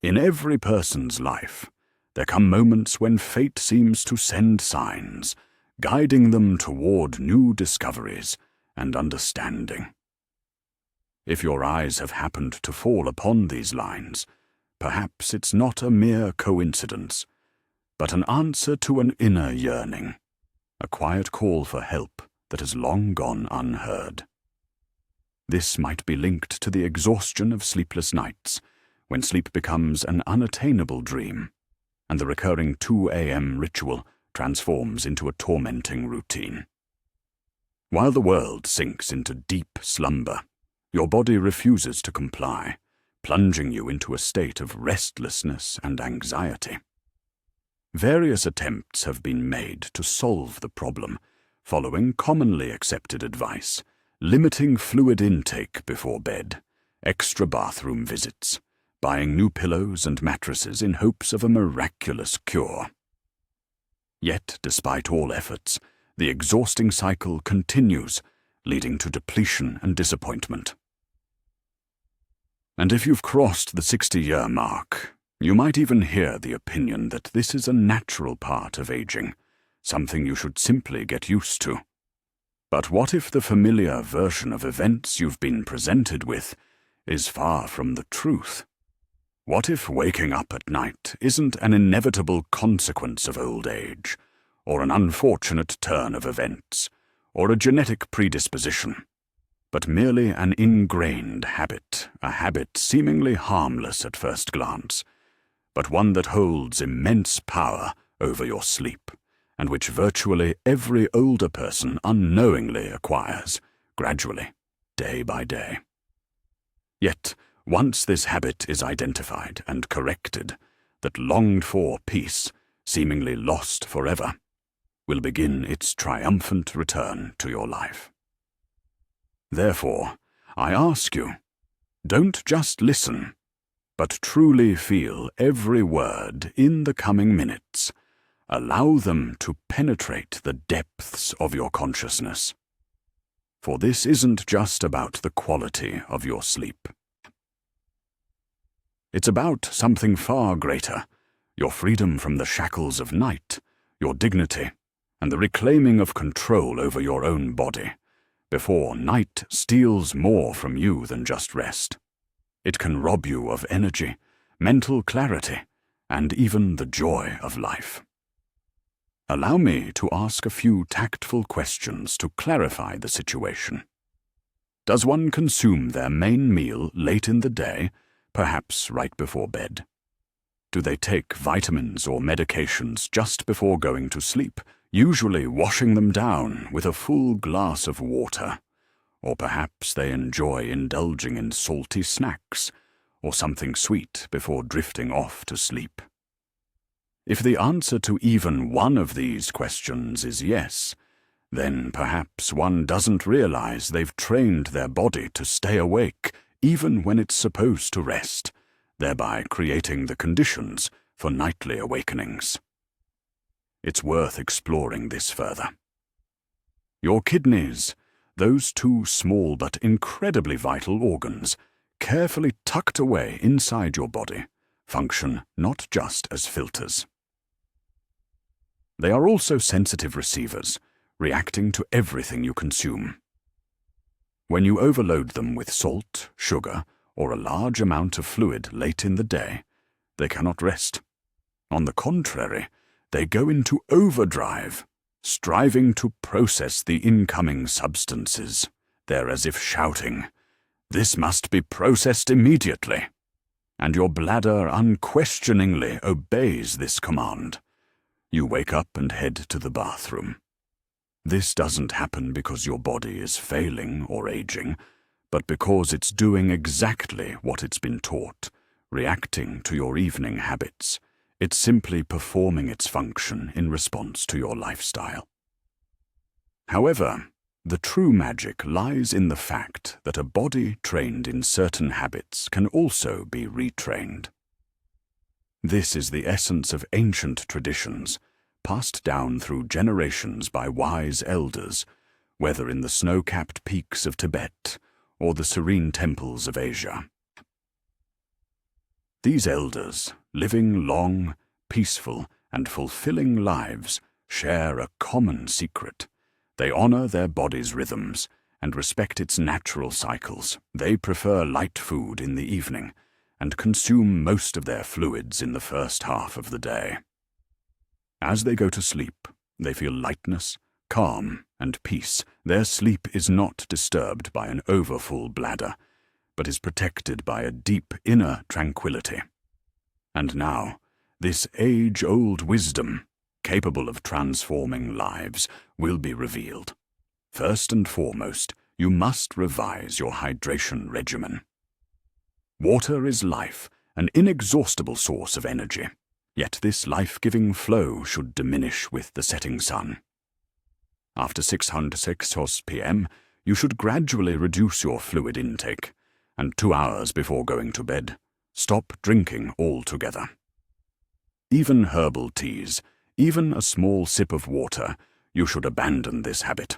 In every person's life, there come moments when fate seems to send signs, guiding them toward new discoveries and understanding. If your eyes have happened to fall upon these lines, perhaps it's not a mere coincidence, but an answer to an inner yearning, a quiet call for help that has long gone unheard. This might be linked to the exhaustion of sleepless nights, when sleep becomes an unattainable dream, and the recurring 2 a.m. ritual transforms into a tormenting routine. While the world sinks into deep slumber, your body refuses to comply, plunging you into a state of restlessness and anxiety. Various attempts have been made to solve the problem, following commonly accepted advice, limiting fluid intake before bed, extra bathroom visits, buying new pillows and mattresses in hopes of a miraculous cure. Yet, despite all efforts, the exhausting cycle continues, leading to depletion and disappointment. And if you've crossed the 60-year mark, you might even hear the opinion that this is a natural part of aging, something you should simply get used to. But what if the familiar version of events you've been presented with is far from the truth? What if waking up at night isn't an inevitable consequence of old age, or an unfortunate turn of events, or a genetic predisposition, but merely an ingrained habit, a habit seemingly harmless at first glance, but one that holds immense power over your sleep, and which virtually every older person unknowingly acquires, gradually, day by day. Yet, once this habit is identified and corrected, that longed-for peace, seemingly lost forever, will begin its triumphant return to your life. Therefore, I ask you, don't just listen, but truly feel every word in the coming minutes. Allow them to penetrate the depths of your consciousness. For this isn't just about the quality of your sleep. It's about something far greater, your freedom from the shackles of night, your dignity, and the reclaiming of control over your own body, before night steals more from you than just rest. It can rob you of energy, mental clarity, and even the joy of life. Allow me to ask a few tactful questions to clarify the situation. Does one consume their main meal late in the day, perhaps right before bed? Do they take vitamins or medications just before going to sleep, usually washing them down with a full glass of water? Or perhaps they enjoy indulging in salty snacks or something sweet before drifting off to sleep? If the answer to even one of these questions is yes, then perhaps one doesn't realize they've trained their body to stay awake even when it's supposed to rest, thereby creating the conditions for nightly awakenings. It's worth exploring this further. Your kidneys, those two small but incredibly vital organs, carefully tucked away inside your body, function not just as filters. They are also sensitive receivers, reacting to everything you consume. When you overload them with salt, sugar, or a large amount of fluid late in the day, they cannot rest. On the contrary, they go into overdrive, striving to process the incoming substances. They're as if shouting, "This must be processed immediately." And your bladder unquestioningly obeys this command. You wake up and head to the bathroom. This doesn't happen because your body is failing or aging, but because it's doing exactly what it's been taught, reacting to your evening habits. It's simply performing its function in response to your lifestyle. However, the true magic lies in the fact that a body trained in certain habits can also be retrained. This is the essence of ancient traditions, passed down through generations by wise elders, whether in the snow-capped peaks of Tibet or the serene temples of Asia. These elders, living long, peaceful, and fulfilling lives, share a common secret. They honor their body's rhythms and respect its natural cycles. They prefer light food in the evening and consume most of their fluids in the first half of the day. As they go to sleep, they feel lightness, calm, and peace. Their sleep is not disturbed by an overfull bladder, but is protected by a deep inner tranquility. And now, this age-old wisdom, capable of transforming lives, will be revealed. First and foremost, you must revise your hydration regimen. Water is life, an inexhaustible source of energy, yet this life-giving flow should diminish with the setting sun. After 6 p.m., you should gradually reduce your fluid intake, and 2 hours before going to bed, stop drinking altogether. Even herbal teas, even a small sip of water, you should abandon this habit.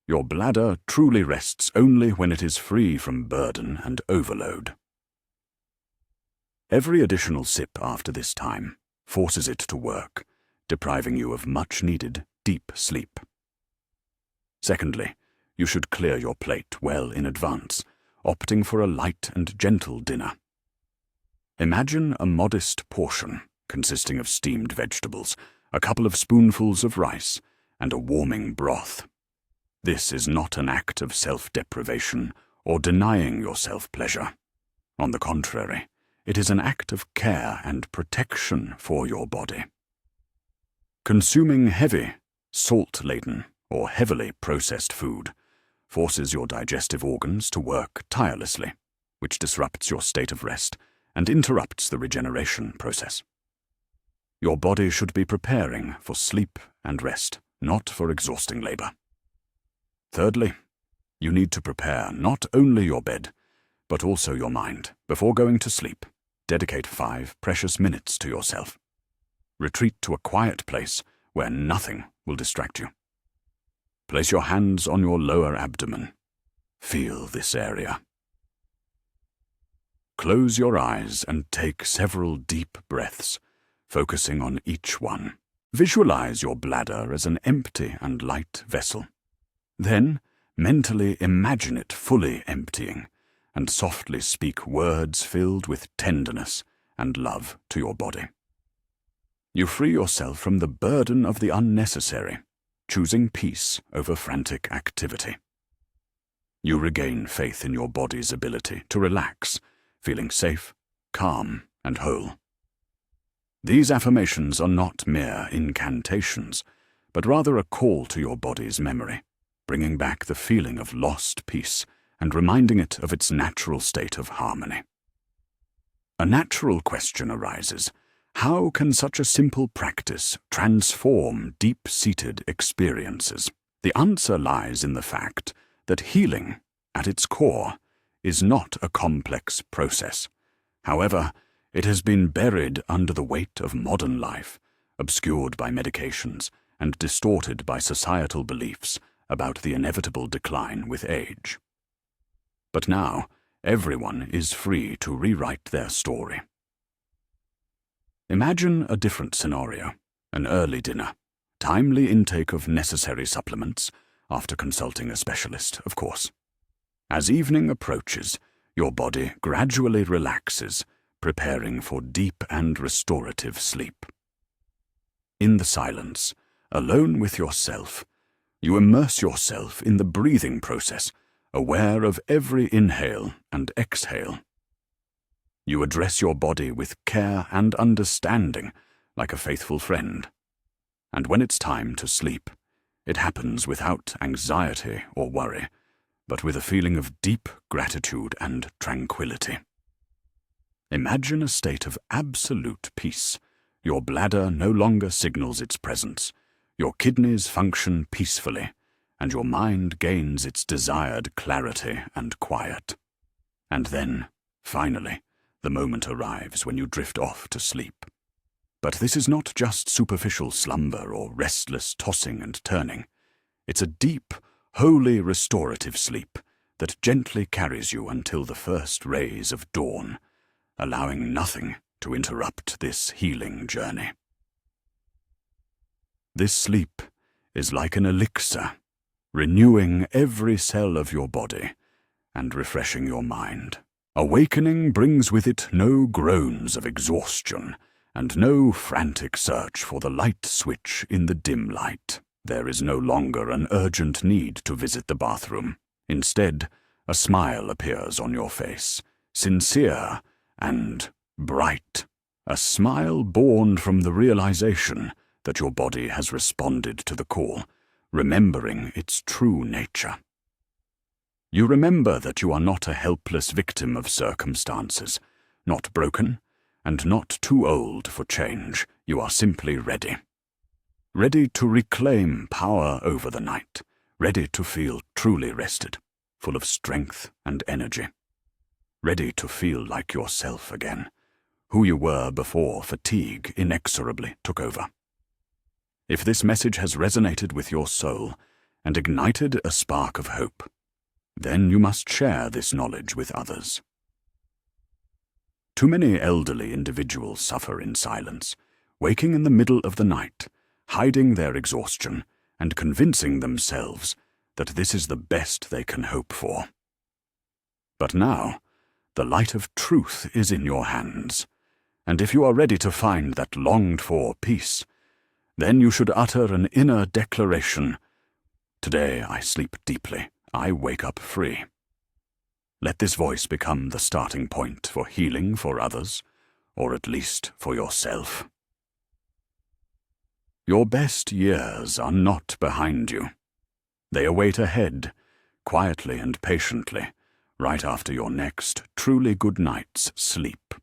Your bladder truly rests only when it is free from burden and overload. Every additional sip after this time forces it to work, depriving you of much-needed deep sleep. Secondly, you should clear your plate well in advance, opting for a light and gentle dinner. Imagine a modest portion consisting of steamed vegetables, a couple of spoonfuls of rice, and a warming broth. This is not an act of self-deprivation or denying yourself pleasure. On the contrary, it is an act of care and protection for your body. Consuming heavy, salt-laden, or heavily processed food forces your digestive organs to work tirelessly, which disrupts your state of rest and interrupts the regeneration process. Your body should be preparing for sleep and rest, not for exhausting labor. Thirdly, you need to prepare not only your bed, but also your mind. Before going to sleep, dedicate 5 precious minutes to yourself. Retreat to a quiet place where nothing will distract you. Place your hands on your lower abdomen. Feel this area. Close your eyes and take several deep breaths, focusing on each one. Visualize your bladder as an empty and light vessel. Then, mentally imagine it fully emptying, and softly speak words filled with tenderness and love to your body. You free yourself from the burden of the unnecessary, choosing peace over frantic activity. You regain faith in your body's ability to relax, feeling safe, calm, and whole. These affirmations are not mere incantations, but rather a call to your body's memory, bringing back the feeling of lost peace and reminding it of its natural state of harmony. A natural question arises: how can such a simple practice transform deep-seated experiences? The answer lies in the fact that healing, at its core, is not a complex process. However, it has been buried under the weight of modern life, obscured by medications and distorted by societal beliefs about the inevitable decline with age. But now, everyone is free to rewrite their story. Imagine a different scenario: an early dinner, timely intake of necessary supplements, after consulting a specialist, of course. As evening approaches, your body gradually relaxes, preparing for deep and restorative sleep. In the silence, alone with yourself, you immerse yourself in the breathing process, aware of every inhale and exhale. You address your body with care and understanding, like a faithful friend. And when it's time to sleep, it happens without anxiety or worry, but with a feeling of deep gratitude and tranquility. Imagine a state of absolute peace. Your bladder no longer signals its presence. Your kidneys function peacefully, and your mind gains its desired clarity and quiet. And then, finally, the moment arrives when you drift off to sleep. But this is not just superficial slumber or restless tossing and turning. It's a deep, wholly restorative sleep that gently carries you until the first rays of dawn, allowing nothing to interrupt this healing journey. This sleep is like an elixir, renewing every cell of your body and refreshing your mind. Awakening brings with it no groans of exhaustion and no frantic search for the light switch in the dim light. There is no longer an urgent need to visit the bathroom. Instead, a smile appears on your face, sincere and bright. A smile born from the realization that your body has responded to the call, remembering its true nature. You remember that you are not a helpless victim of circumstances, not broken, and not too old for change. You are simply ready. Ready to reclaim power over the night, ready to feel truly rested, full of strength and energy. Ready to feel like yourself again, who you were before fatigue inexorably took over. If this message has resonated with your soul and ignited a spark of hope, then you must share this knowledge with others. Too many elderly individuals suffer in silence, waking in the middle of the night, hiding their exhaustion and convincing themselves that this is the best they can hope for. But now, the light of truth is in your hands, and if you are ready to find that longed-for peace, then you should utter an inner declaration. Today I sleep deeply, I wake up free. Let this voice become the starting point for healing for others, or at least for yourself. Your best years are not behind you. They await ahead, quietly and patiently, right after your next truly good night's sleep.